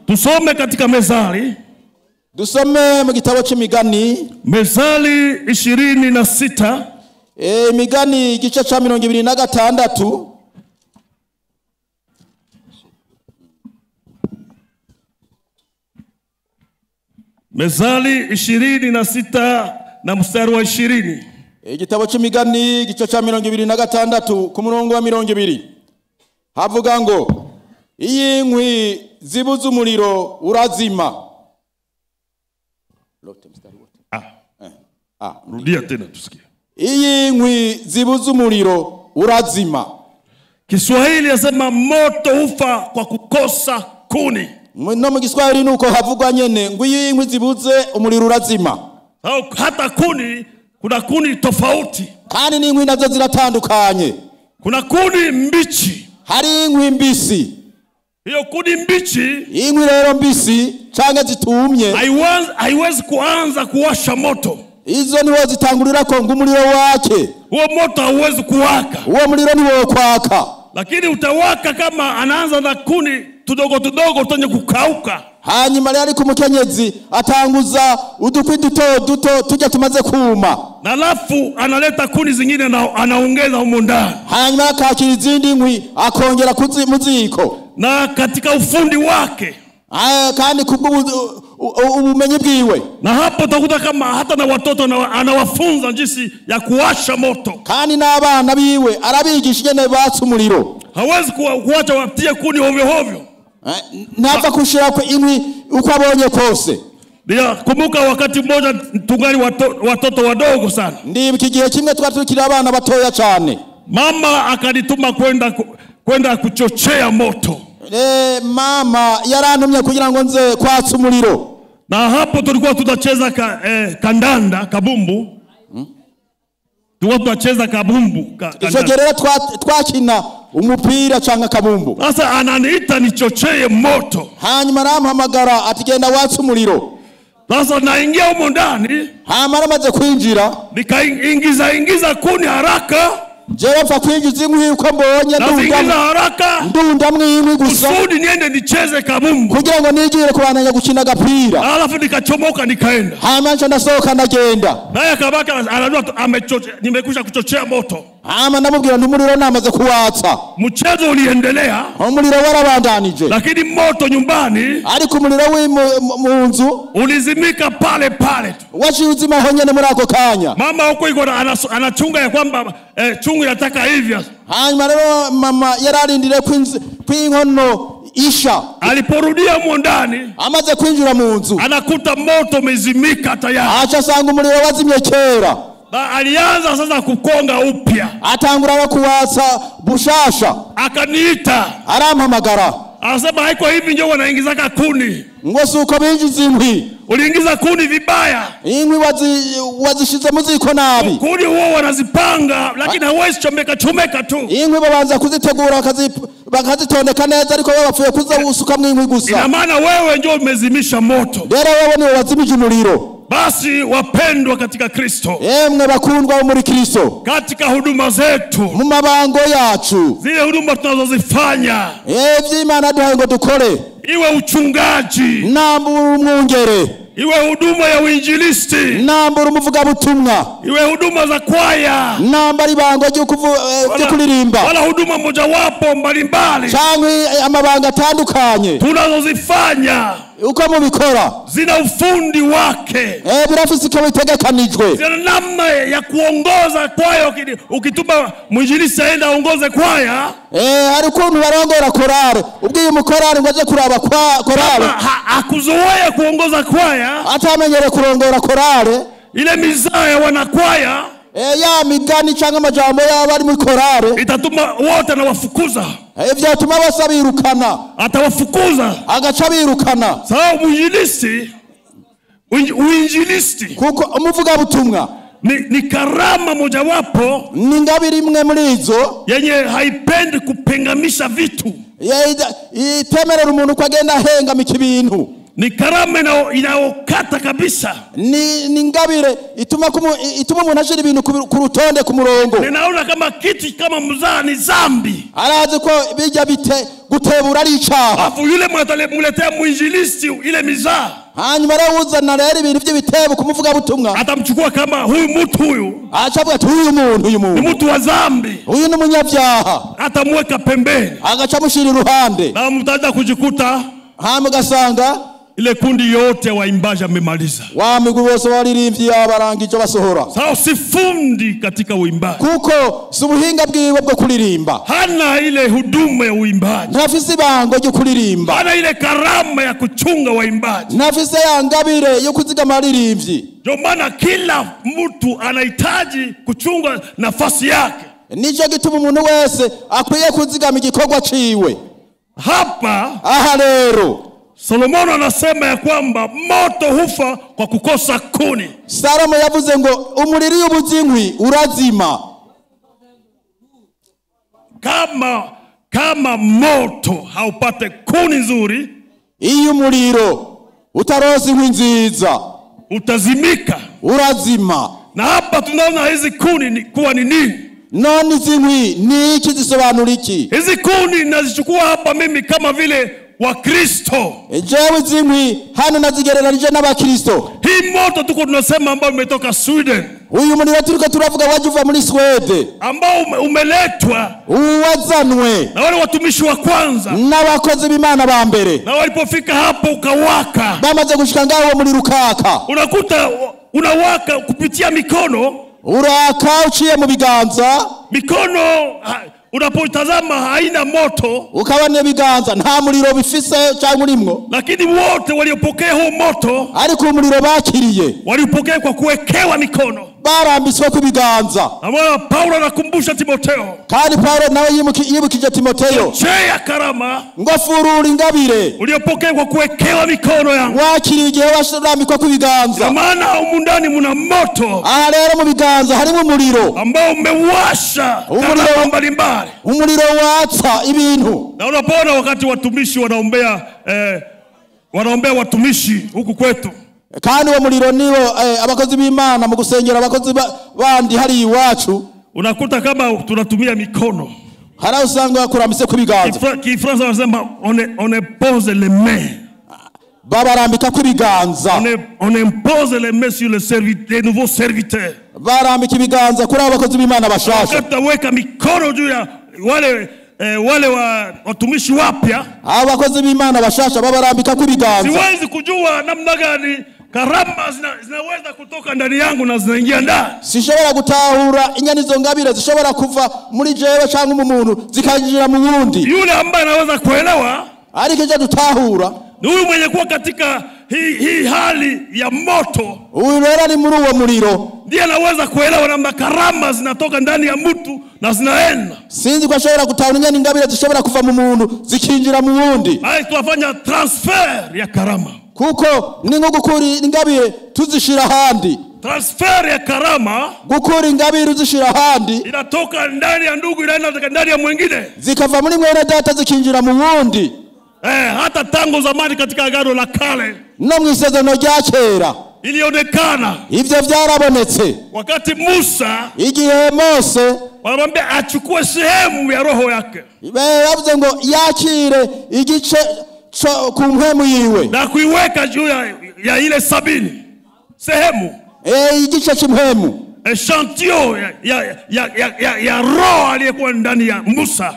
Tusome katika Mezali. Dusome mu gitabo cy'imigani. Mezali 26. Migani igice cya 26. Mezali 26 na mstari wa 20. Igitabo cy'imigani igice cya 26 ku murongo wa 20. Havuga ngo iyi nkwi zibuza umuriro urazima. Rudia tena tusikie. Iyi nkwi zibuza umuriro urazima. Kiswahili yasema moto ufa kwa kukosa kuni. No mu Kiswahili nuko havugwa nyene ngo iyi nkwi zibuze umuriro urazima. Hata kuni kuna kuni tofauti. Kandi ni nkwi nazo ziratandukanye. Kuna kuni mbichi. Hari inkwi mbisi. Hiyo kuni mbichi, inkwi rero mbisi cyangwa zitumye haiwezi kuanza kuwasha moto. Izo niho zitangurira ko ngumuriro wake. Huo moto hauwezi kuwaka. Huo muriro ni wo kwaka. Lakini utawaka kama anaanza na kuni tudogo tudogo utonye kukauka. Hanyuma rero ku mukenyezi atanguza udukwi duto tujya tumaze kuma. Na alafu analeta kuni zingine na anaongeza humo ndani. Hanyuma akakira izindi nkwi akongera muziko. Na katika ufundi wake kandi ubumenyi bwiwe. Na hapo utakuta kama hata na watoto anawafunza jinsi ya kuwasha moto. Kandi n'abana biwe arabigisha nyene batsa umuriro. Hawezi kuacha watie kuni ovyo ovyo. Ntapfa kushira ko inkwi uko abonye kose. Ndio kumbuka wakati mmoja tungali watoto wadogo sana. Ndibuka igihe kimwe twatukira abana batoya cyane. Mama akanituma kwenda kuchochea moto. Mama yarantumye kugira ngo nze kwatsa umuriro. Na hapo tulikuwa tunacheza kandanda kabumbu. Tulikuwa tunacheza kabumbu. Isogerera twakina umupira cyangwa kabumbu. Sasa ananiita nichochee moto. Hanyuma arampamagara atigenda watsa umuriro. Sasa naingia humo ndani. Hanyuma maze kwinjira. Nikaingiza kuni haraka. Jewe mfa kwinjiza inkwi uko mbonye ndunda mwinkwi gusa. Usudi niende nicheze kabumbu. Kugira ngo nigire kubananya gukina gapira. Alafu nikachomoka nikaenda. Hanyuma ndasohoka ndagenda. Naye akabaka anajua nimekusha kuchochea moto. Hanyuma ndamubwira ndi umuriro namaze kuwatsa. Mchezo uliendelea. Umuriro warabandanije. Lakini moto nyumbani, ariko umuriro mu nzu ulizimika pale pale. Washizima honyene muri ako kanya. Mama huko iko anachunga ya kwamba chungu yataka hivyo. Hanyuma rero mama yararindire kwinkono isha. Aliporudia humo ndani, amaze kwinjira mu nzu, anakuta moto umezimika tayari. Acha sanga umuriro wazimye kera. Alianza sasa kukonga upya. Atangura kuwasa bushasha. Akaniita. Arampamagara. Anasema haiko hivi ndio wanaingiza kuni. Ngo suko binjiza inkwi. Uliingiza kuni vibaya. Inkwi wazishize muziko nabi. Kuni huo wanazipanga lakini hawezi chomeka tu. Inkwi babanza kuzitegura bakazitondeka neza ariko bapfuye kuza usuka mu inkwi gusa. Ina maana wewe ndio umezimisha moto. Rero wewe ni wazimije umuriro. Basi wapendwa katika Kristo. Mwe bakundwa muri Kristo. Katika huduma zetu. Mu mabango yacu. Zile huduma tunazozifanya. Vy'Imana duhaye ngo dukore. Iwe uchungaji. Nambura umwungere. Iwe huduma ya uinjilisti. Nambura umuvuga butumwa. Iwe huduma za kwaya. Nambara ibango ryo kuririmba. Wala huduma moja wapo mbalimbali. Cyangwa amabanga atandukanye. Tunazozifanya. Uko mubikora. Zina ufundi wake. Birafise ko bitegekanijwe. Zina namna ya kuongoza kwaya ukituma mwinjilisti aenda aongoze kwaya. Hari ukuntu barongora korale. Ubwiye umukorale ngo aje kuraba korale. Akuzoea kuongoza kwaya. Atamenyere kurongora korale. Ile mizaa ya wanakwaya. Ya migani cyangwa amajambo y'abari mu korale. Itatuma wote na wafukuza. Vyatuma basabirukana. Atawafukuza. Agaca birukana. Sawa uinjilisti. Kuko umuvuga butumwa. Ni karama moja wapo. Ni ngabiri imwe muri izo. Yenye haipendi kupengamisha vitu. Itemerera umuntu ko agenda henga mu kibintu. Ni karama inaokata kabisa. Ni ngabire ituma umuntu ashira ibintu ku rutonde ku murongo. Ninaona kama kitu kama mzaa ni zambi. Arazi ko bijya bite gutebura ari icaha. Afu yule muletea mwinjilisti ile mizaa. Hanyuma rawuzana rero ibintu by'ibitebo kumuvuga butumwa. Atamchukua kama huyu mtu huyu. Achavuga ati huyu muntu ni mtu wa zambi. Huyu ni munyabyaha. Atamweka pembeni. Agaca mushira iruhande. Na mtaanza kujikuta hama gasanga ile kundi yote waimbaji amemaliza. Wa migwi bose baririmbyi abarangije basohora. Sao sifundi katika uimbaji. Kuko subuhinga bwiwe bwo kuririmba. Hana ile huduma ya uimbaji. Ntafise ibango ryo kuririmba. Hana ile karama ya kuchunga waimbaji. Ntafise yangabire yo kuzigama abaririmbyi. Ndio maana kila mtu anahitaji kuchunga nafasi yake. Nico gituma umuntu wese akwiye kuzigama igikorwa ciwe. Hapa aha rero Solomon anasema ya kwamba moto hufa kwa kukosa kuni. Salomo yavuze ngo umuriri y'ubuzinkwi urazima. Kama moto haupate kuni nzuri, iyo umuriro utaroza inkwi nziza utazimika, urazima. Na hapa tunaona hizi kuni kuwa ni nini? None izinkwi ni iki zisobanura iki? Hizi kuni nazichukua hapa mimi kama vile wa Kristo. Jewe zinkwi hano nazigereranije n'abakristo. Hii moto tuko tunasema ambao umetoka Sweden. Uyu muriro turiko turavuga wajuva muri Sweden. Ambao umeletwa, uwazanwe na wale watumishi wa kwanza, n'abakozi b'Imana ba mbere. Na walipofika hapo ukawaka. Bamaze gushika ngaho muri rukaka. Unakuta unawaka kupitia mikono. Uraka uciye mu biganza. Mikono unapotazama haina moto. Ukabane biganza nta muriro bifise cyangwa urimwo. Lakini wote waliopokea huo moto, ariko umuriro bakiriye, walipokea kwa kuwekewa mikono. Barambiswe ku biganza. Amara Paulo anakumbusha Timotheo. Kandi Paulo nawe yibukije Timotheo. Cheya karama. Ngofurura ingabire. Uliopokea kwa kuwekewa mikono yangu. Wakiriye igihe washiramikwa ku biganza. Maana umundani muna moto. Aha rero mu biganza harimo umuriro. Ambao umewasha karama mbalimbali. Umuriro watsa ibintu. Na unapoona wakati watumishi wanaombea watumishi huku kwetu. Kandi wa muriro niwo abakozi b'Imana mu gusengera abakozi bandi hari iwacu. Unakuta kama tunatumia mikono. Hara usanga kurambise ku biganza. Kifransa wanasema on pose les mains. Babarambika ku biganza. On impose les mains sur les nouveaux serviteurs. Barambika ibiganza kuri abakozi b'Imana bashasha. Wakataweka mikono juu ya wale watumishi wapya. Abakozi b'Imana bashasha babarambika ku biganza. Siwezi kujua namna gani karama zinaweza kutoka ndani yangu na zinaingia ndani. Sishobora gutahura inyanizo ngabire zishobora kuva muri jewe cyangwa umuntu zikanjira mu wundi. Yule ambaye anaweza kuelewa, ariko je dutahura, ni huyu mwenye kuwa katika hii hali ya moto. Huyu rero ni muri uwo muriro. Ndiye anaweza kuelewa namna karama zinatoka ndani ya mtu na zinaenda. Sinzi kwa shobora gutahura inyani ngabire zishobora kuva mu muntu zikinjira mu wundi. Hai tuwafanya transfer ya karama. Kuko ni nko gukura ingabire tuzishira handi. Transfer ya karama, gukura ingabire uzishira handi, inatoka ndani ya ndugu inaenda ndani ya mwingine. Zikava muri mwene data zikinjira mu wundi. Hata tangu zamani katika agano la kale, no mu isezerano rya kera ilionekana. Ivyo vyarabonetse. Wakati Musa, igihe Mose waramwambia achukue sehemu ya roho yake. Bavuze ngo yakire igice ku mpemu yiwe na kuiweka juu ya ile 70 sehemu. Igice cy'impemu. Echantillon ya roho aliyekuwa ndani ya Musa.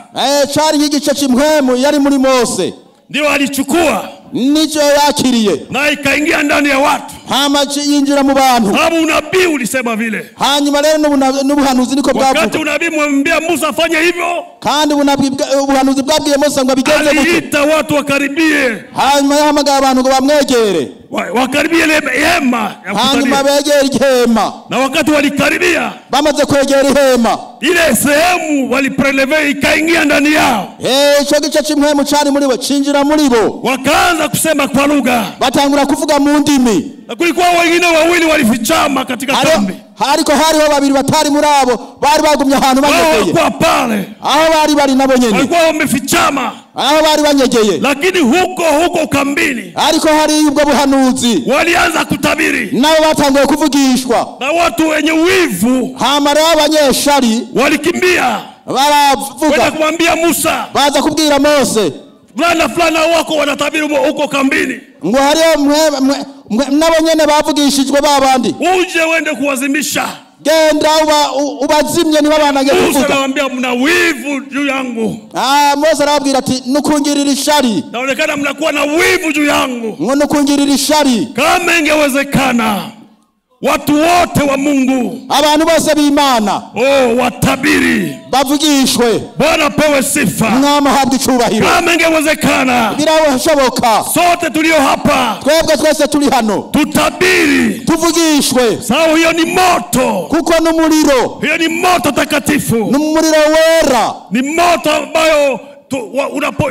Cyari igice cy'impemu yari muri Mose. Ndio alichukua. Nicho yakiriye. Na ikaingia ndani ya watu. Hama yinjira mu bantu. Hapo unabii ulisema vile. Hanyuma rero n'ubuhanuzi niko bwavuga. Wakati unabii mwambia Musa afanye hivyo. Kandi ubuhanuzi bwabwiye Musa ngo abigenze gutyo. Aliita watu wakaribie. Hanyuma yahamagara abantu ngo bamwegere. Wakaribie hema. Hanyuma begere ihema. Na wakati walikaribia, bamaze kwegera ihema, ile sehemu walipreleve ikaingia ndani yao. Ico gice cy'impemu cyari muri bo cinjira muri bo. Wakaanza kusema kwa lugha. Batangura kuvuga mu ndimi. Na kulikuwa wengine wawili walifichama katika kambi. hariko hariho babiri batari muri abo bari bagumye ahantu banyegeye kwa pale aho bari nabo nyene walikuwa wamefichama aho bari banyegeye lakini huko kambini ariko hari ubwo buhanuzi walianza kutabiri nabo batangiye kuvugishwa na watu wenye wivu hamara abanyeshari walikimbia baravuga kumwambia Musa baza kubwira Mose fulana wako wanatabiri huko kambini ngo hariyo nabo nyene bavugishijwe babandi uje wende kuwazimisha genda ubazimye niba banage kuvuga Musa anamwambia mna wivu juu yangu Mose arabwira ati nukungirira ishari naonekana mnakuwa na wivu juu yangu ngo nukungirira ishari kama ingewezekana watu wote wa Mungu abantu bose b'Imana watabiri bavugishwe Bwana pewe sifa mwama habwe icubahiro kama ingewezekana birashoboka sote tulio hapa twebwe twese turi hano tutabiri tuvugishwe sawa hiyo ni moto kuko n'umuriro hiyo ni moto takatifu n'umuriro wera ni moto ambayo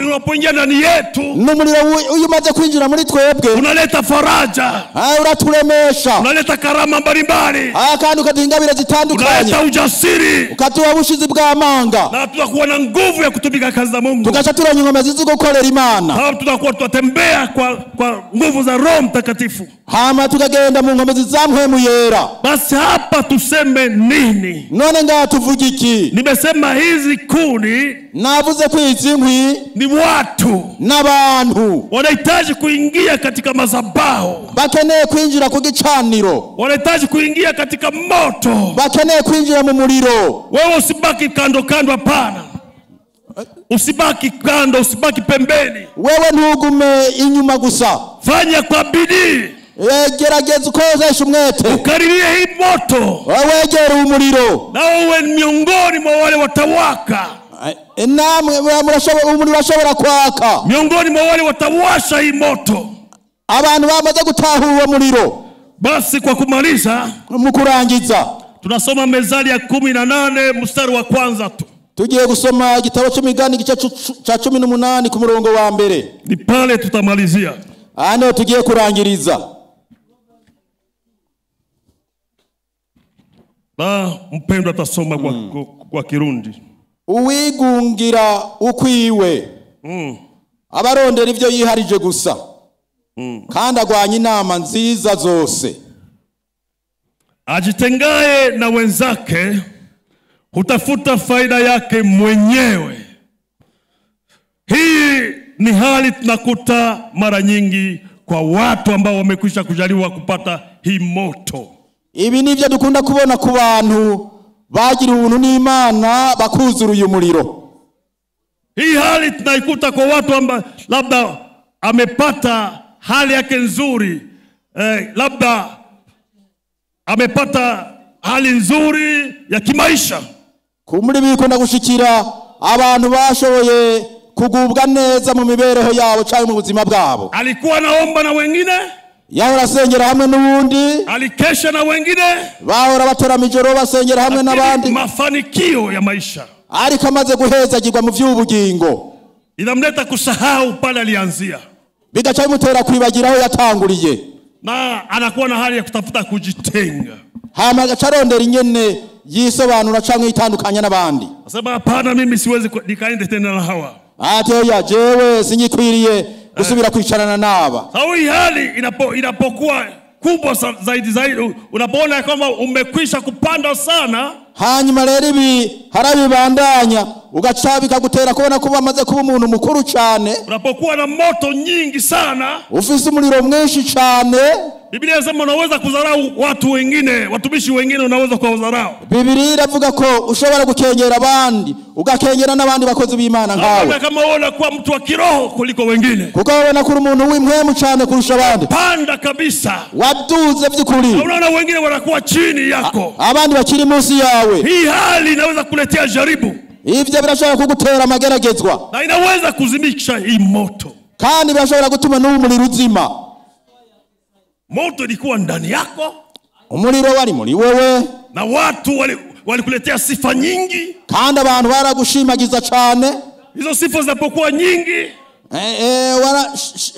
unapoingia ndani yetu n'umuriro umaze kwinjira muri twebwe unaleta faraja uraturemesha unaleta karama mbalimbali kandi ukadingabira zitandukanye unaleta ujasiri ukatuwa bushizi bw'amanga na tutakuwa na nguvu ya kutumika kazi za Mungu tugacha turanya ingoma zizi gukorera Imana hapo tutakuwa tutatembea kwa nguvu za Roho Mtakatifu hama tukagenda mu ngoma zizamhwemu yera basi hapa tuseme nini none nga tuvugiki nimesema hizi kuni navuze kwizi inkwi ni watu n'abantu wanahitaji kuingia katika madhabahu bakeneye kwinjira ku gicaniro wanahitaji kuingia katika moto bakeneye kwinjira mu muriro wewe usibaki kando hapana usibaki kando usibaki pembeni wewe ntugume inyuma gusa fanya kwa bidii gerageza ukozesha umwete ukaririe hii moto wegere umuriro na uwe miongoni mwa wale watawaka namwe umuriro urashobora kwaka miongoni mwa wale watawasha hii moto abantu bamaze gutahura uwo muriro basi kwa kumaliza mu kurangiza tunasoma Mezali ya 18 mstari wa kwanza tu tugiye gusoma igitabo cy'imigani gice ca 18 ku murongo wa mbere ni pale tutamalizia ano tugiye kurangiriza mpendwa atasoma kwa Kirundi uwigungira ukwiwe abarondera ivyo yiharije gusa kandi agwanya inama nziza zose ajitengaye na wenzake hutafuta faida yake mwenyewe. Hii ni hali tunakuta mara nyingi kwa watu ambao wamekwisha kujaliwa kupata hii moto. Ibi nivyo dukunda kubona ku bantu bagira ubuntu n'Imana bakuzura uyu muriro. Hii hali tunaikuta kwa watu ambao labda amepata hali yake nzuri, labda amepata hali nzuri ya kimaisha. Kumuri bikunda gushikira abantu bashoboye kugubwa neza mu mibereho yabo cyangwa mu buzima bwabo. Alikuwa naomba na wengine, yahora asengera hamwe n'ubundi, alikesha na wengine, bahora batera mijoro basengera hamwe n'abandi. Mafanikio ya maisha ariko amaze guhezagirwa mu vy'ubugingo inamleta kusahau pale alianzia, bigacha bimutera kwibagiraho yatanguriye, na anakuwa na hali ya kutafuta kujitenga. Hama gacarondera inyene yisobanura canke itandukanya n'abandi. Asema hapana, mimi siwezi nikaende tena na hawa. Ate ya jewe sinyikwiriye gusubira kwicarana naba. Hii hali inapokuwa kubwa zaidi, unapoona kama umekwisha kupanda sana, hanyuma rero ibi harabibandanya ugacabika gutera kubona kuba amaze kuba umuntu mukuru cyane. Unapokuwa na moto nyingi sana, ufise umuriro mwinshi cyane, Biblia inasema unaweza kudharau watu wengine, watumishi wengine unaweza kuwadharau. Biblia inavuga ko ushobora gukengera abandi, ugakengera n'abandi bakozi b'Imana ngawe. Kama wewe kwa mtu wa kiroho kuliko wengine. Kuko wewe kuri umuntu w'imwemu cyane kurusha abandi. Panda kabisa. Waduze by'ukuri. Unaona wengine wanakuwa chini yako. Abandi bakiri munsi yawe. Hii hali inaweza kuletea jaribu. Ivyo birashobora kugutera amageragezwa. Na inaweza kuzimisha hii moto. Kandi birashobora gutuma n'umuriro uzima. Moto ilikuwa ndani yako, umuriro wari muri wewe, na watu walikuletea sifa nyingi, kandi abantu baragushimagiza cyane. Hizo sifa zinapokuwa nyingi,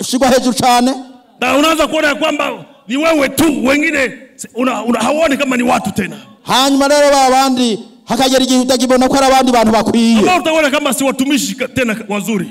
shigwa hejuru cyane, na unaanza kuona kwamba ni wewe tu, wengine Hawaoni kama ni watu tena. Hanyuma rero babandi hakagera igihe utakibona ko ari abandi bantu bakwiye. Kama utaona kama si watumishi tena wazuri.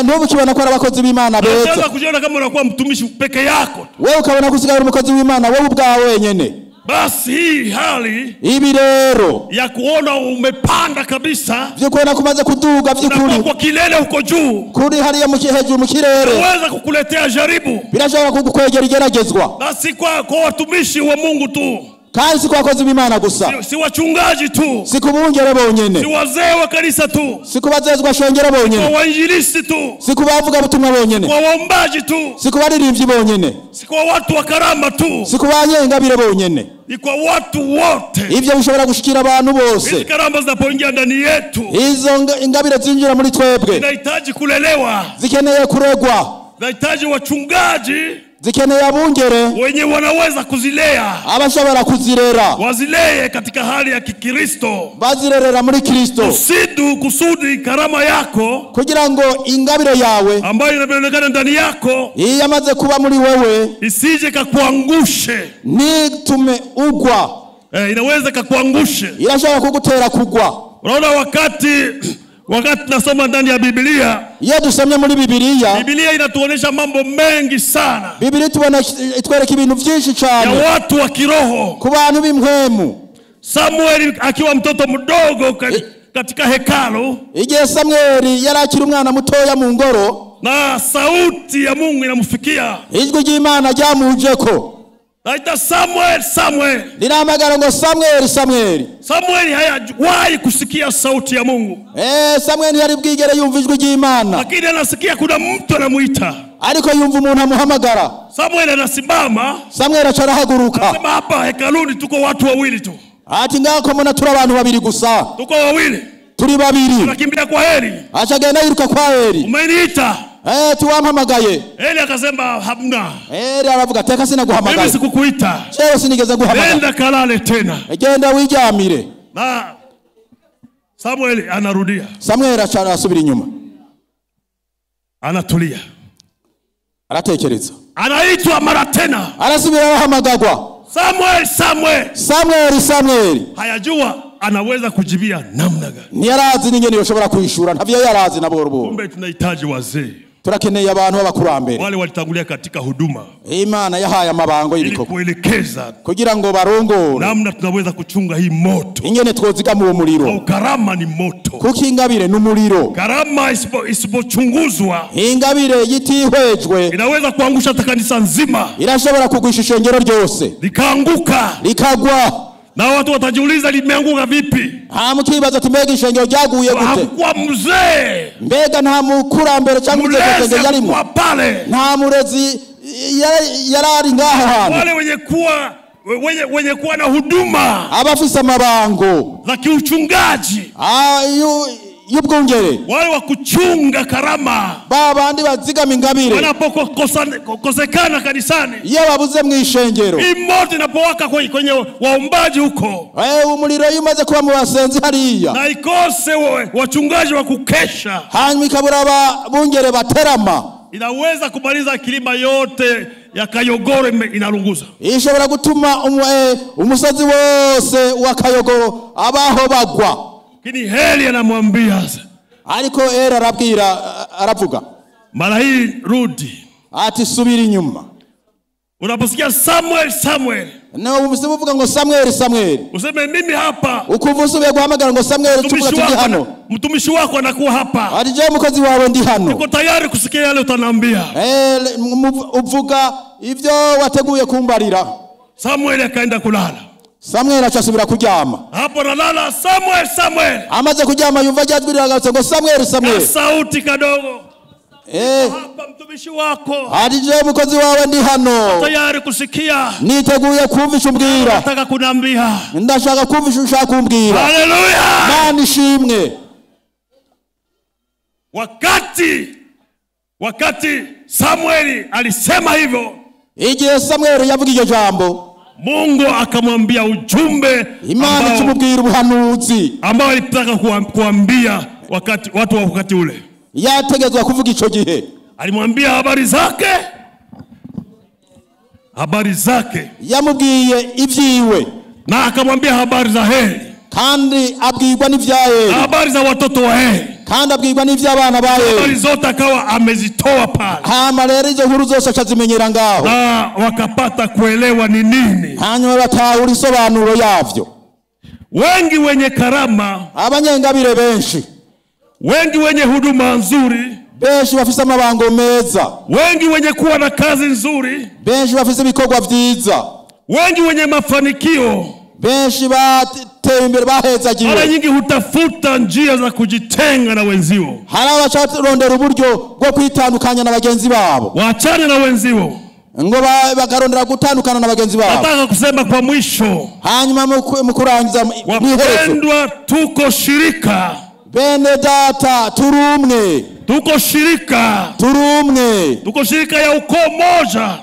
Ndubu kibona ko ari abakozi b'Imana beza. Unaweza kujiona kama unakuwa mtumishi peke yako. Wewe ukabona kusigara umukozi w'Imana wewe ubwawe wenyene. Basi hii hali ibi rero ya kuona umepanda kabisa, byo kuona kumaze kuduga by'ukuri kwa kilele uko juu, kuri hariya mu hejuru mu kirere, unaweza kukuletea jaribu, birashobora kugukwegera igeragezwa. Basi kwa watumishi wa Mungu tu, kandi si kwa abakozi b'Imana gusa, si wachungaji tu, si kubungere bonyene, si wazee wa kanisa tu, si kubazezwa shengera bonyene, kwa wainjilisti tu, si kubavuga butumwa bonyene, kwa waombaji tu, si kubaririmbyi bonyene, si kwa watu wa karama tu, si kubanyengabire bonyene, ni kwa watu wote. Ivyo bishobora gushikira abantu bose. Hizi karama zinapoingia ndani yetu, izo ingabire zinjira muri twebwe, zinahitaji kulelewa, zikeneye kuregwa, zinahitaji wachungaji, zikeneye abungere wenye wanaweza kuzilea, abashobora kuzirera, wazilee katika hali ya Kikristo, bazirerera muri Kristo, kusudi karama yako kugira ngo ingabire yawe ambayo inaonekana ndani yako yamaze kuba muri wewe isije kakuangushe, nitume ugwa. Inaweza kakuangushe, irashobora kugutera kugwa. Unaona wakati nasoma ndani ya Biblia, dusomye muri Biblia inatuonesha mambo mengi sana. Biblia itwereka ibintu byinshi cyane ya watu wa kiroho, ku bantu b'imhemu. Samuel akiwa mtoto mdogo katika hekalu, igihe Samuel yari akiri umwana mutoya mu ngoro, na sauti ya Mungu inamfikia, ijwi ry'Imana ryamujeko, aita Samuel. Linamagara ngo Samuel. Samuel hayawahi kusikia sauti ya Mungu. Samuel yari bwigere yumva ijwi ry'Imana, lakini anasikia kuna mtu anamuita, ariko yumva umuntu amuhamagara. Samuel anasimama, Samuel acarahaguruka, anasema hapa hekaluni tuko watu wawili tu. Ati ngako mbona turi abantu babiri gusa, tuko wawili, turi babiri. Tunakimbia kwa Eli, acagenda yiruka kwa Eli, umeniita? Tuwampamagaye. Eli akasema hamna. Eli aravuga teka sinaguhamagaye, mimi sikukuita, jewe sinigeze guhamagara, nenda kalale tena, genda wijamire. Na Samuel anarudia, Samuel asubira inyuma, anatulia, aratekereza, anaitwa mara tena, arasubira arahamagagwa, Samuel. Hayajua anaweza kujibia namna gani, ntiyarazi n'ingene yoshobora kwishura, ntavyo yarazi na boro. Kumbe tunahitaji wazee, turakeneye abantu b'abakurambere, wale walitangulia katika huduma. Imana yahaye amabango y'ibikoko kuelekeza kugira ngo barongore namna tunaweza kuchunga hii moto, ingene twoziga mu muriro. Au karama ni moto, kuko ingabire n'umuriro. Karama isipochunguzwa, ingabire yitihwejwe, inaweza kuangusha kanisa nzima, irashobora kugwisha ishengero ryose, likaanguka, likagwa. Na watu watajiuliza limeanguka vipi? Mukibaza ati mbega ishengero ryaguye gute? Hakuwa mzee, mbega nta mukurambere cyangwa ishengero yarimo, nta murezi yarari ngaho hantu. Wale wenye kuwa na huduma, abafise amabango za kiuchungaji, y'ubwungere, wale wa kuchunga karama, babandi bazigama ingabire, wanapokosekana kanisani, iyo babuze mu ishengero, moto inapowaka kwenye waombaji huko, umuriro yumaze kuba mu basenzi hariya, na ikose wachungaji wa kukesha, hanyuma ikabura abungere baterama, inaweza kumaliza kilima yote ya Kayogoro inalunguza. Ishobora gutuma umusozi wose wa Kayogoro abaho bagwa. Kini Eli anamwambia, ariko Eli arabwira, aravuga, mara hii rudi, ati subiri nyuma. Unaposikia Samuel, na umusibuvuga ngo Samuel, useme mimi hapa. Ukuva usubiye guhamagara ngo Samuel, tuvuga tundi hano, mtumishi wako anakuwa hapa, ati je mukozi wawe ndi hano, niko tayari kusikia yale utaniambia. Uvuga ivyo wateguye kumbarira. Samuel akaenda kulala. Samuel achasubira kuryama. Hapo nalala Samuel. Amaze kuryama yumva jazwi riragatse ngo Samuel. Sauti kadogo. Hapa mtumishi wako, ati je mukozi wawe ndi hano, tayari kusikia, niteguye kumvisha umbwira, nataka kunambia, ndashaka kumvisha ushaka kumbwira. Haleluya, Mana ishimwe. Wakati Samuel alisema hivyo, igihe Samuel yavuga iryo jambo, Mungu akamwambia ujumbe, Imana ikimubwira ubuhanuzi ambao alitaka kuambia watu wa wakati ule. Yategezwa kuvuga ico gihe, alimwambia habari zake, habari zake, yamubwiye ivyiwe, na akamwambia habari za Heli, kandi abwirwa n'ivyaye, habari za watoto wa Heli, kandi abwirwa n'ivy'abana baye, habari zote akawa amezitoa pale. Hama rero izo nkuru zose acazimenyera ngaho, na wakapata kuelewa ni nini, hanyuma batahura isobanuro yavyo. Wengi wenye karama, abanyengabire benshi, wengi wenye huduma nzuri, benshi bafise amabango meza, wengi wenye kuwa na kazi nzuri, benshi bafise ibikorwa vyiza, wengi wenye mafanikio, benshi bateye imbere bahezagiwe, mara nyingi hutafuta njia za kujitenga na wenzio. Harawa bacarondera uburyo bwo kwitandukanya na bagenzi babo, waachane na wenzio, ngo bakarondera gutandukana na bagenzi babo. Nataka kusema kwa mwisho, hanyuma mukurangiza wapendwa, tuko shirika, bene data, turumwe, tuko shirika, turumwe, tuko shirika ya ukoo moja,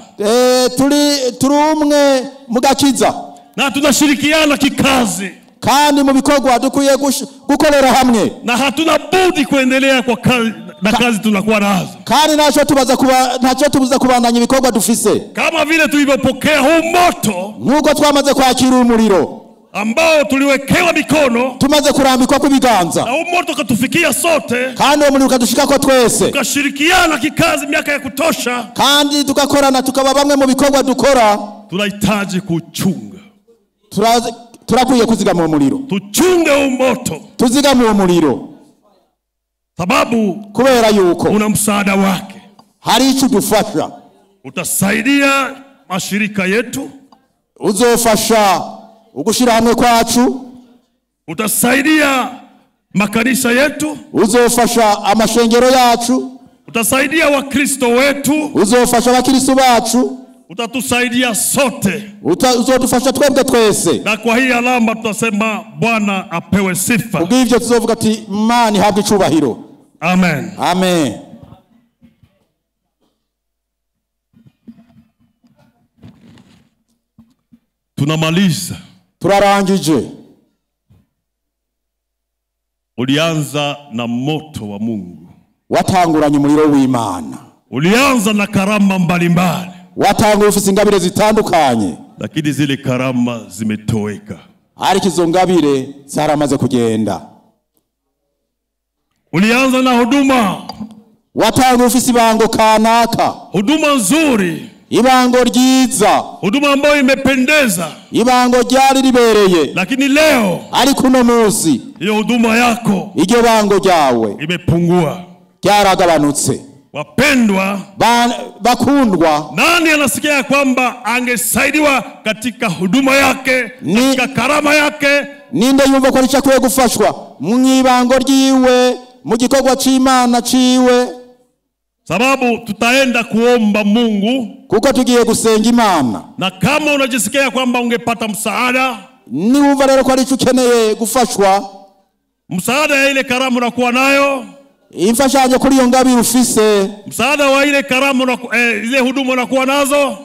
turumwe mugakiza, na tunashirikiana kikazi, kandi mu bikorwa dukwiye gukorera hamwe, na hatuna budi kuendelea kwa kazi na kazi tunakuwa nazo, kandi ntacyo tubuza kubandanya ibikorwa dufise, kama vile tulivyopokea huu moto, nuko twamaze kwakira umuriro ambao tuliwekewa mikono, tumaze kurambikwa kubiganza, na huu moto katufikia sote, kandi umuriro kadushikako twese, tukashirikiana kikazi miaka ya kutosha, kandi tukakorana tukaba bamwe mu bikorwa dukora. Tunahitaji kuchunga, turakwiye kuzigama umuriro, tuchunge huu moto, tuzigama umuriro, sababu kubera yuko una msaada wake. hari icyo dufasha, utasaidia mashirika yetu, uzofasha ugushira hamwe kwacu, utasaidia makanisa yetu, uzofasha amashengero yacu, utasaidia wakristo wetu, uzofasha abakristo bacu, utatusaidia sote, uzodufasha twebwe twese. Na kwa hii alama tutasema Bwana apewe sifa. Ubwivyo tuzovuga ati Imana ihabwe icubahiro. Amen. Amen. Tunamaliza. Turarangije. Ulianza na moto wa Mungu, watanguranye umuriro w'Imana, ulianza na karama mbalimbali, watangura ufise ingabire zitandukanye, lakini zile karama zimetoweka, ariko izo ngabire zaramaze kugenda. Ulianza na huduma, watangura ufise ibango kanaka, huduma nzuri, ibango ryiza, huduma ambayo imependeza, ibango ryari ribereye, lakini leo ariko uno munsi hiyo huduma yako, iryo bango ryawe imepungua, ryaragabanutse. Wapendwa, bakundwa, nani anasikia kwamba angesaidiwa katika huduma yake, katika karama yake? Ninde yumva ko aricakwiye gufashwa mu ibango ryiwe, mu gikorwa c'Imana ciwe? Sababu tutaenda kuomba Mungu, kuko tugiye gusenga Imana. Na kama unajisikia kwamba ungepata msaada, niwumva rero ko arico ukeneye gufashwa, msaada ya ile karamu unakuwa nayo, imfashanyo kuri iyo ngabire ufise, msaada wa ile karamu ile huduma unakuwa nazo,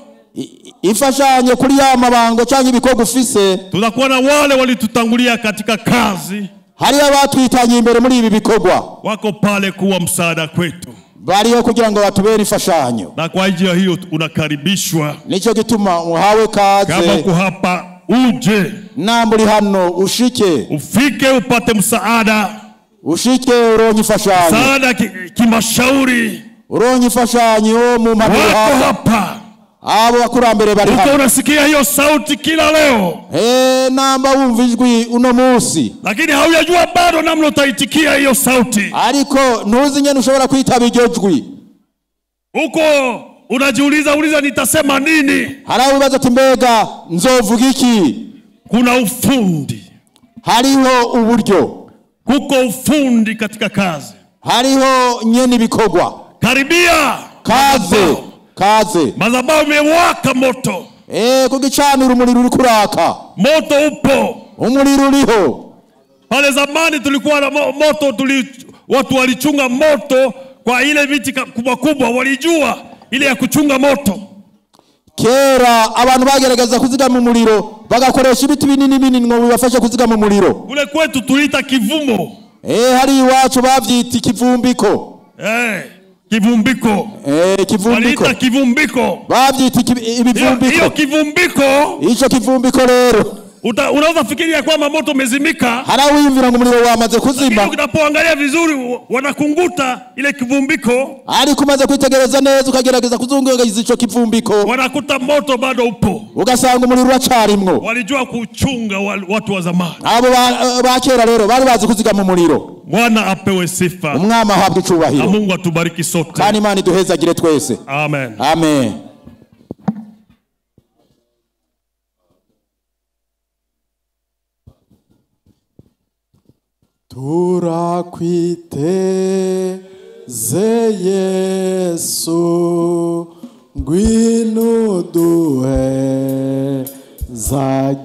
imfashanyo kuri ya mabango cyangwa ibikorwa ufise. Tunakuwa na wale walitutangulia katika kazi, hari abatwitangiye imbere muri ibi bikorwa, wako pale kuwa msaada kwetu, bariho kugira ngo batubere imfashanyo. Na kwa hiyo unakaribishwa, nico gituma muhawe kaze. Kama uko hapa uje, namburi hano ushike, ufike upate msaada, ushike uronye imfashanyo, msaada kimashauri, uronye imfashanyo mu maboko hapa. Abo bakurambere bari hano, unasikia hiyo sauti kila leo, namba wumva ijwi uno munsi, lakini haujajua bado namna utaitikia hiyo sauti, ariko ntuzi nyene ushobora kwitaba iryo jwi. Uko unajiuliza nitasema nini? Harabubaza ati mbega nzovuga iki? Kuna ufundi, hariho uburyo, kuko ufundi katika kazi, hariho nyene bikorwa. Karibia kaze madhabahu imewaka moto, kugicanira umuriro uri kuraka, moto upo, umuriro uriho. Pale zamani tulikuwa na moto, watu walichunga moto kwa ile miti kubwa kubwa, walijua ile ya kuchunga moto. Kera abantu bagerageza kuzigama umuriro, bagakoresha ibiti binini binini ngo bibafashe kuzigama umuriro. Kule kwetu tulita kivumo, hari iwacu bavyita kivumbiko. Kivumbiko. Kivumbiko. Walita kivumbiko. Babyita ibivumbiko. Hiyo kivumbiko. Hicho kivumbiko rero. Unaweza fikiria kwamba moto umezimika. Harawimvira ngo umuriro wamaze kuzima. Unapoangalia vizuri wanakunguta ile kivumbiko. Ari kumaze kwitegereza neza ukagerageza kuzunguka ico kivumbiko. Wanakuta moto bado upo. Ugasanga umuriro uracarimwo. Walijua kuchunga watu wa zamani. Abo bakera rero bari bazi kuzigama umuriro. Bwana apewe sifa. Umwami ahabwe icubahiro. Na Mungu atubariki sote. Kandi Imana iduhezagire twese. Amen. Amen. Turakwiteze Yesu ngwino duhe zagire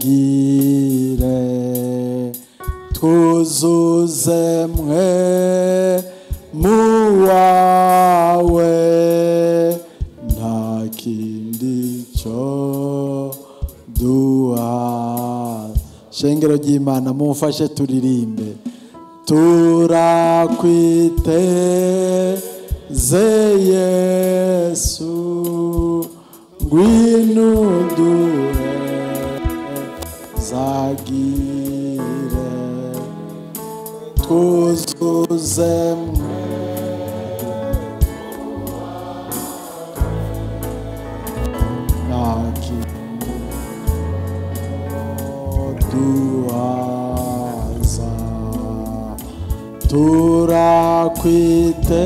tuzuze mwe muwawe nta kindi cyo duha. Shengero ry'Imana mumfashe turirimbe. Turakwiteze Yesu ngwino duhe zagire tuzuze naki duhaza. Turakwite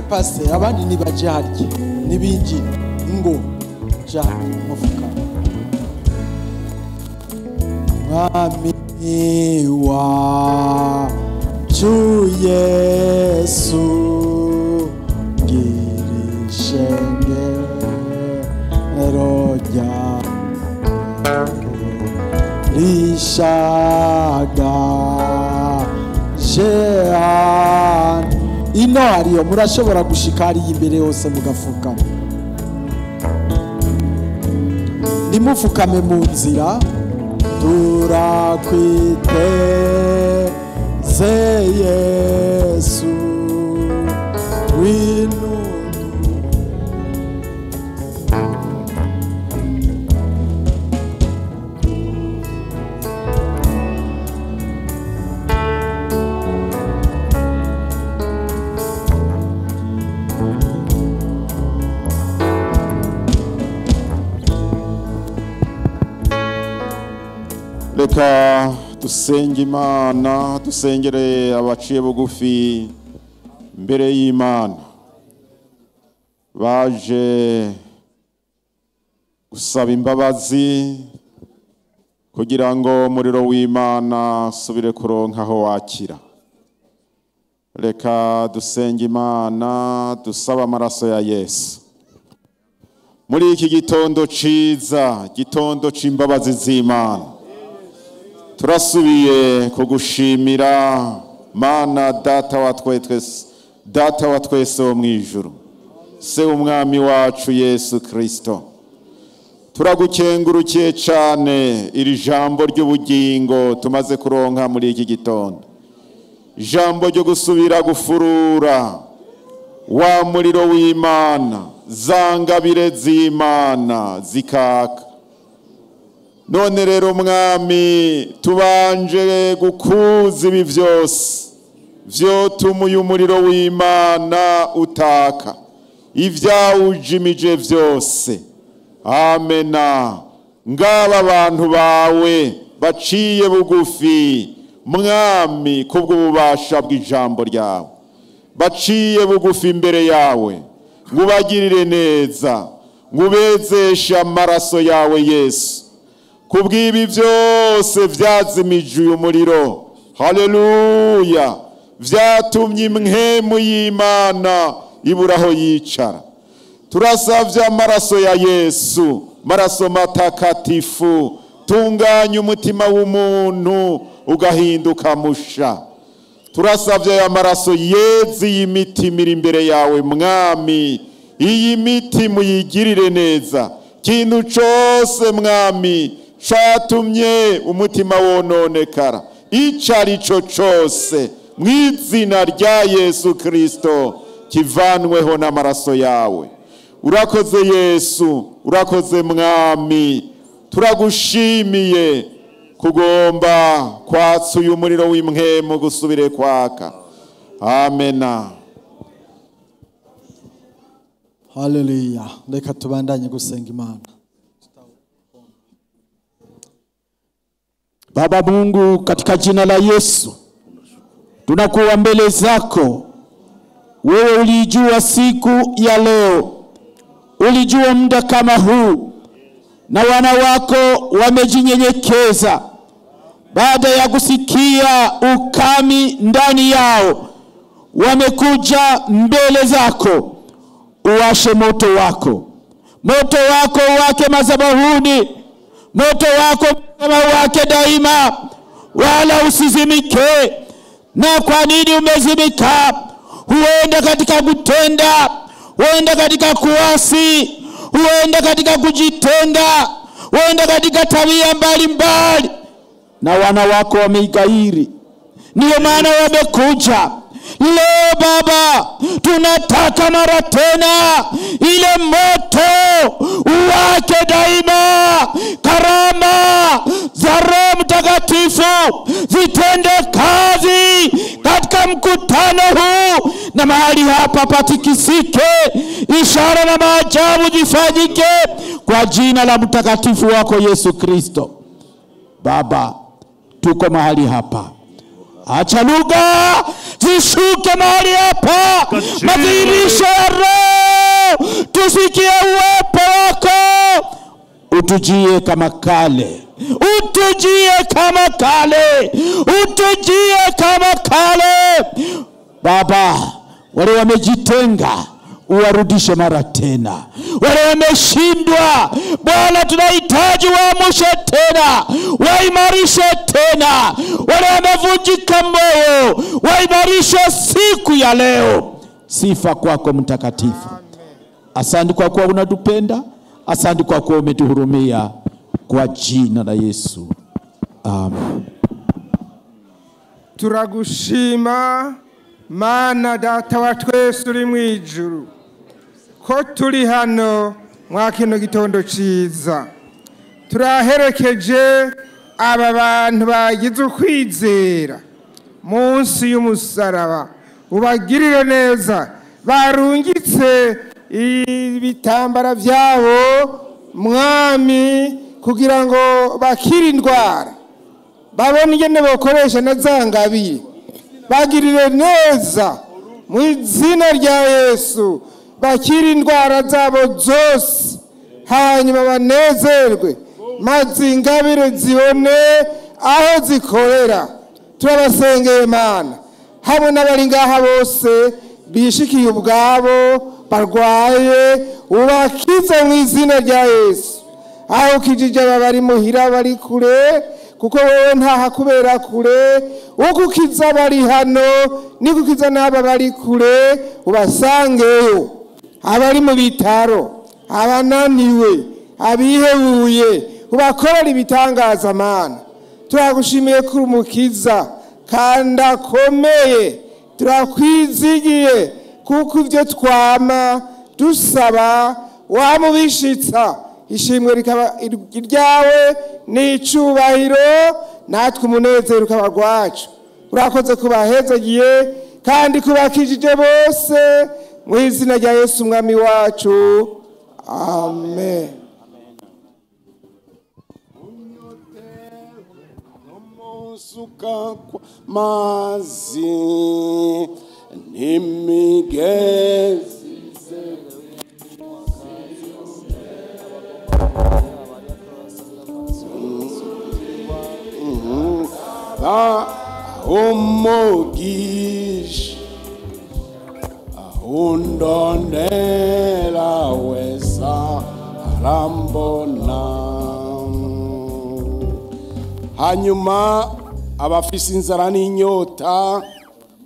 Pastor abandi nibaje harya nibinjira ngo ja mufuka. Mwami wacu Yesu ngirishengero ryawe rishagaje ino hariyo murashobora gushika hariya imbere yose mugafukama. Nimufukame mu nzira. Turakwiteze Yesu ngwino Reka dusenge Imana, dusengere abaciye bugufi mbere y'Imana baje gusaba imbabazi kugira ngo umuriro w'Imana subire kuronka aho wakira. Reka dusenge Imana, dusaba amaraso ya Yesu muri iki gitondo ciza, gitondo c'imbabazi z'Imana. Turasubiye kugushimira Mana data wa twese wo mwijuru, se umwami wacu Yesu Kristo. Turagukengurukiye cyane iri jambo ry'ubugingo tumaze kuronka muri iki gitondo, jambo ryo gusubira gufurura wa muriro w'Imana, zangabire z'Imana zikaka. None rero mwami tubanje gukuza ibi vyose vyotumuye umuriro w'Imana utaka, ivyawujimije vyose. Amena. Ngaba abantu bawe baciye bugufi mwami kubw'ububasha bw'ijambo ryawe, baciye bugufi imbere yawe, ngubagirire neza, ngubezesha amaraso yawe Yesu. Kubw'ibi byose vyazimije uyu muriro, haleluya, vyatumye impwemu y'Imana iburaho yicara. Turasavye amaraso ya Yesu, maraso matakatifu, tunganya umutima w'umuntu ugahinduka musha. Turasavye aya maraso yezi y'imitima iri imbere yawe mwami, iyi mitima uyigirire neza. Kintu cose mwami catumye umutima wononekara, icarico cose mw'izina rya Yesu Kristo kivanweho n'amaraso yawe. Urakoze Yesu, urakoze mwami, turagushimiye kugomba kwatsa uyu muriro w'impwemu gusubire kwaka. Amena. Haleluya. Reka tubandanye gusenga Imana. Baba Mungu, katika jina la Yesu tunakuwa mbele zako. Wewe ulijua siku ya leo, ulijua muda kama huu, na wana wako wamejinyenyekeza baada ya kusikia ukami ndani yao. Wamekuja mbele zako. Uwashe moto wako, moto wako wake madhabahuni, moto wako wake daima, wala usizimike. Na kwa nini umezimika? Huenda katika kutenda, huenda katika kuasi, huenda katika kujitenda, huenda katika tabia mbalimbali, na wana wako wameigairi. Ndiyo maana wamekuja leo. Baba, tunataka mara tena ile moto wake daima, karama za Roho Mtakatifu zitende kazi katika mkutano huu, na mahali hapa patikisike, ishara na maajabu zifanyike kwa jina la mtakatifu wako Yesu Kristo. Baba, tuko mahali hapa. Acha lugha zishuke mahali hapa, madhihirisho ya Roho, tusikie uwepo wako. Utujie kama kale, utujie kama kale, utujie kama kale. Baba, wale wamejitenga uwarudishe mara tena. Wale wameshindwa, Bwana tunahitaji waamshe tena, waimarishe tena. Wale wamevunjika moyo, waimarishe siku ya leo. Sifa kwako mtakatifu. Asante kwa kuwa unatupenda, asante kwa kuwa umetuhurumia, kwa jina la Yesu. Amen. Turagushima Mana Data wa twese uri mu ijuru, ko turi hano mwa kino gitondo ciza. Turaherekeje aba bantu bagize ukwizera munsi y'umusaraba. Ubagirire neza, barungitse ibitambara vyabo mwami kugira ngo bakire indwara, babone ingene bokoresha na zangabire. Bagirire neza mu izina rya Yesu, bakire indwara zabo zose, hanyuma banezerwe, maze ingabire zibone aho zikorera. Turabasengeye Mana, hamwe n'abari ngaha bose bishikiye ubwabo barwaye, ubakize mu izina rya Yesu. Aho kijije abari muhira bari kure, kuko wowe ntaha kubera kure, ukukiza bari hano nikukiza n'aba bari kure, ubasangeyo. Abari mu bitaro, abananiwe, abihebuye, ubakorera ibitangaza Mana. Turagushimiye kuri umukiza kandi akomeye, turakwizigiye kuko ivyo twama dusaba wamubishitsa. Ishimwe rikaba iryawe n'icubahiro, natwe umunezero ukaba rwacu. Urakoze kubahezagiye kandi kubakijije bose, mu izina rya Yesu umwami wacu. Amen. Suka kwa mazi nimigezi umugisha undondela wesa arambona. Hanyuma abafise inzara n'inyota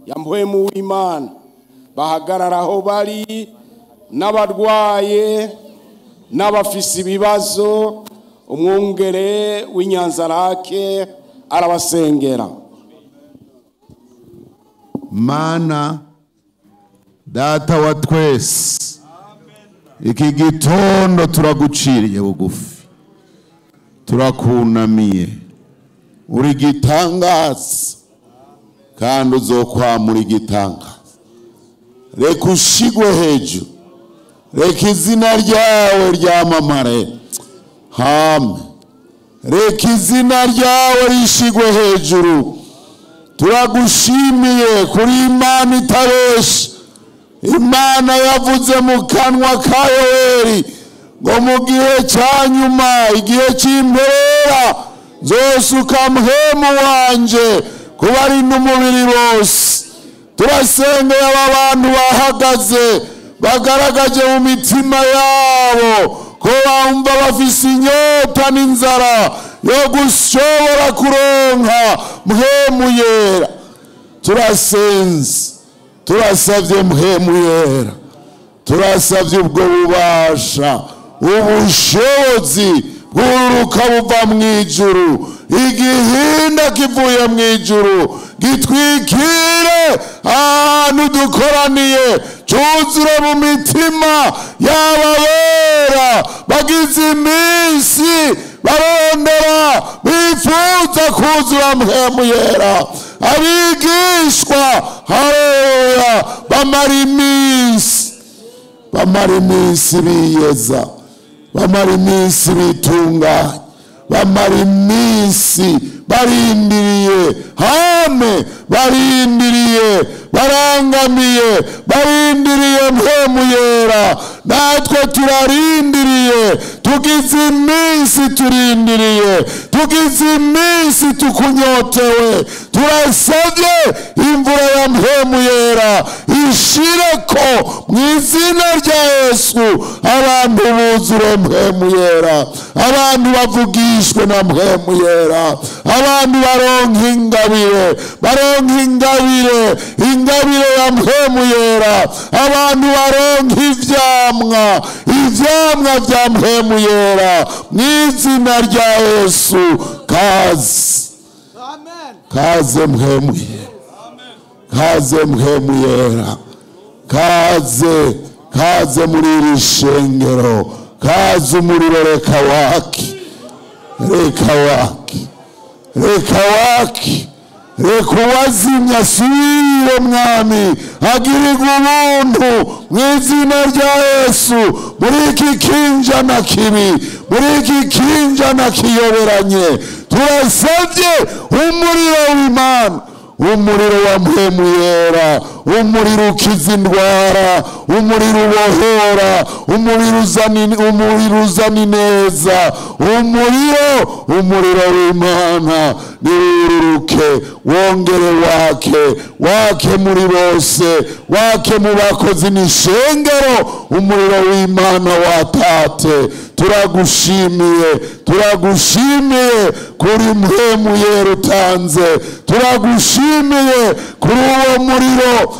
ya mpwemu w'Imana bahagarara aho bari, n'abarwaye n'abafise ibibazo, umwungere w'Inyanzarake arabasengera. Mana data wa twese, iki gitondo turaguciriye bugufi, turakunamiye, uri gitangaza kandi uzokwamura igitangaza. Reka ushigwe hejuru, reka izina ryawe ryamamare. Amen. Reka izina ryawe rishigwe hejuru. Turagushimiye kuri Imana itabesha, Imana yavuze mu kanwa ka Yoweri ngo mu gihe cya nyuma, igihe cy'imperera, nzosuka mpwemu wanje ku barinda umubiri bose. Turasengera aba bantu bahagaze bagaragaje mu mitima yabo ko bumva bafise inyota n'inzara yo gushobora kuronka mpwemu yera. Turasenze, turasavye mpwemu yera, turasavye ubwo bubasha, ubushobozi bw'uruka buva mw'ijuru, igihinda kivuye mw'ijuru gitwikire ahantu dukoraniye, cyuzure mu mitima y'ababera bagize iminsi barondera bifuza kuzura mpwemu yera. Abigishwa haleluya bamara iminsi biyeza, bamara iminsi bitunganya, bamara iminsi barindiriye, hame barindiriye, barangamiye, barindiriye mpwemu yera. Natwe turarindiriye, tugize iminsi turindiriye, tugize iminsi tukunyotewe. Turasabye imvura ya mpwemu yera ishireko mw'izina rya Yesu, abantu buzure mpwemu yera, abantu bavugishwe na mpwemu yera, abantu baronka ingabire ya mpwemu yera, abantu baronka ivyamwa vya mpwemu yera mw'izina rya Yesu. Kaze mpwemu yera, kaze mpwemu yera, kaze muri iri shengero, kaze umuriro reka waki, reka uwazimya asubire mwami, agirirwe ubuntu mw'izina rya Yesu muri iki kinjana kibi, muri iki kinjana kiyoberanye. Turasabye umuriro w'Imana, umuriro wa mpwemu yera, umuriro ukiza indwara, umuriro ubohora, umuriro uzana ineza, umuriro w'Imana niruruke, wongere wake muri bose, wake mu bakozi n'ishengero, umuriro w'Imana watate. Turagushimiye kuri mpwemu yera utanze, turagushimiye kuri uwo umuriro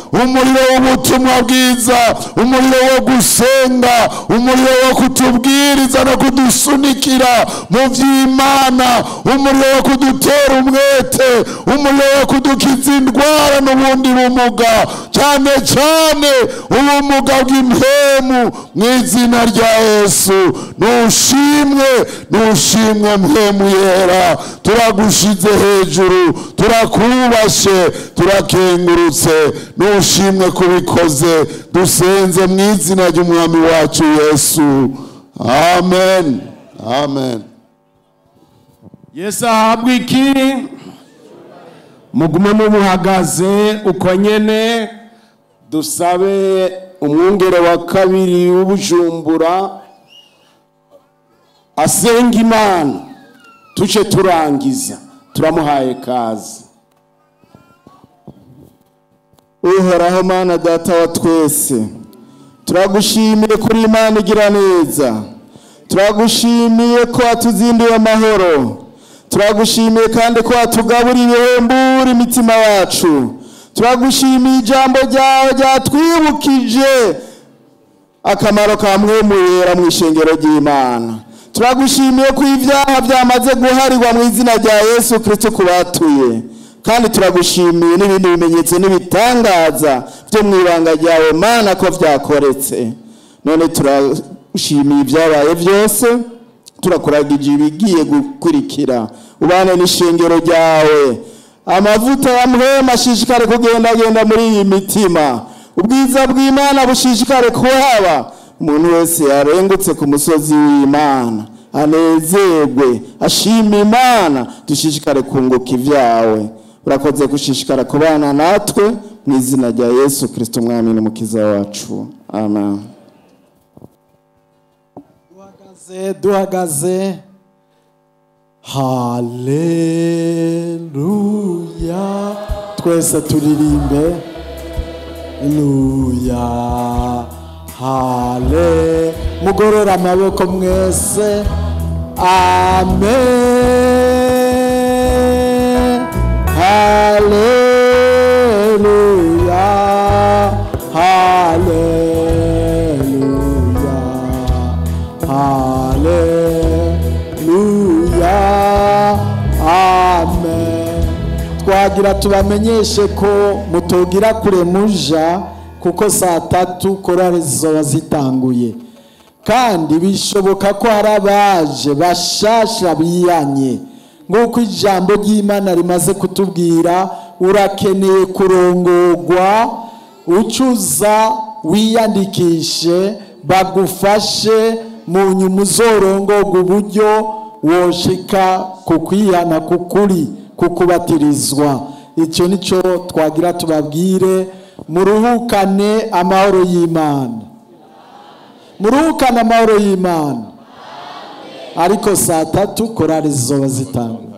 w'ubutumwa bwiza, umuriro wo gusenga, umuriro wo kutubwiriza no kudusunikira mu vy'Imana, umuriro wo kudutera umwete, umuriro wo kudukiza indwara n'ubundi bumuga, cyane cyane ubumuga bw'impwemu mw'izina rya Yesu. Nushimwe mpwemu yera, turagushize hejuru, turakubashe, turakengurutse. Nushimwe kubikoze, dusenze mw'izina ry'umwami wacu Yesu. Amen. Amen. Yesu ahabwe iki? Mugume mubuhagaze uko nyene. Dusabe umwungere wa kabiri w'Ubujumbura asenga Imana, tuce turangiza. Turamuhaye kazi. Uhoraho Mana data wa twese, turagushimiye kuri Imana igira neza, turagushimiye ko watuzinduye amahoro, turagushimiye kandi ko watugaburiye ibihembura imitima yacu. Turagushimiye ijambo ryawe ryatwibukije akamaro ka mpwemu yera mu ishengero ry'Imana. Turagushimiye ko ibyaha byamaze guharirwa mu izina rya Yesu Kristo kubatuye, kandi turagushimiye n'ibindi bimenyetso n'ibitangaza byo mu ibanga ryawe Mana ko byakoretse. None turagushimiye ibyabaye byose, turakuragije ibigiye gukurikira. Ubane n'ishengero ryawe, amavuta ya mpwemu ashishikare kugendagenda muri iyi mitima, ubwiza bw'Imana bushishikare kuhaba. Umuntu wese yarengutse ku musozi w'Imana anezerwe, ashima Imana, dushishikare kunguka ibyawe. Urakoze gushishikara kubana natwe mu izina rya Yesu Kristo umwami n'umukiza wacu, amen. Duhagaze. Haleluya, twese turirimbe. Haleluya, hale, mugorora amaboko mwese. Amen. Haleluya, haleluya, haleluya, amen. Twagira tubamenyeshe ko mutogira kure muja, kuko saa 3 korali zizoba zitanguye, kandi bishoboka ko hari abaje bashasha biyanye. Nguko ijambo ry'Imana rimaze kutubwira, urakeneye kurongorwa, ucuza wiyandikishe bagufashe mu nyuma uzorongorwa uburyo woshika kukwihana kukuri, kukubatirizwa. Icyo nico twagira tubabwire. Muruhukane amahoro y'Imana, muruhukane amahoro y'Imana. Ariko saa 3 korali zizoba zitanga.